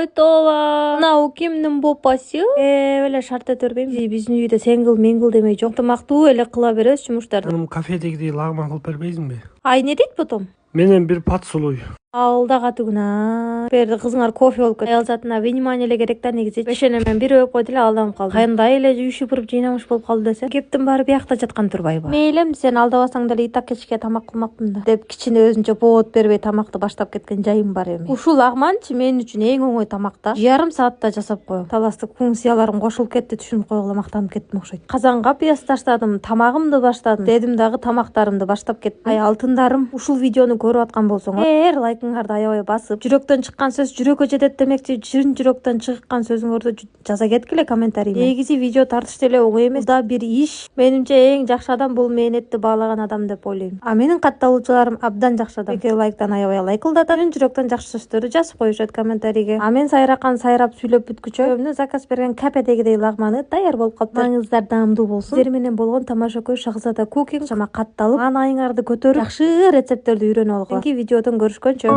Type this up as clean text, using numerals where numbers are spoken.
Тойтова. Мынау кимдин бопасы? Эле шарт эте бербейм. Биздин үйдө сеңгил меңгил демей жок. Ынтымактуу эле кыла беребиз жумуштарды. Анын кафедегидей лагман кылып бербейсиңби? Ай не дейт потом? Менен бир пат сулуй. Алда катыгына. Берди кызыңар кофе болуп кетти. Аял затына внимание эле керек да негизи. Бешене мен бир өп койду эле алданып калдым. Кандай эле үй шыпырып жыйнамыш болуп калды десем. Кептин баары биякта жаткан турбайбы? Мейлим сен алдабасаң деле итак кечке тамак кылмакмын да. Деп кичине өзүнчө повод бербей тамакты баштап кеткен жайым бар эми. Ушул лагманчы мен үчүн эң оңой тамак да. Жарым саатта жасап коем. Таластык функцияларым кошулуп кетти, түшүнүп койгула мактанып кеттим окшойт. Казанга пияз таштадым, тамагымды баштадым. Дедим дагы тамактарымды баштап кеттим. Ай алтындарым, ушул видеону көрүп аткан болсоңор, лайкыңарды аябай басып, жүрөктөн чыккан сөз жүрөккө жетет демекчи, чын жүрөктөн чыккан сөзүңөрдү жаза кеткиле комментарийме. Негизи видео тартыш деле оңой эмес да, бир иш. Менимче эң жакшы адам бул мээнетти баалаган адам деп ойлойм. А менин катталуучуларым абдан жакшы адам. Эки лайктан аябай лайкылдатат, чын жүрөктөн жакшы сөздөрдү жазып коюшат комментарийге. А мен сайракан сайрап сүйлөп бүткүчө, көбүнө заказ берген капедегидей лагманы даяр болуп калыптыр. Маңыздар даамдуу болсун. Сиздер менен болгон тамаша көз Шахзада Cooking чама катталып, маанайыңарды көтөрүп, жакшы рецепттерди үйрөнүп алгыла. Кийинки видеодон көрүшкөнчө.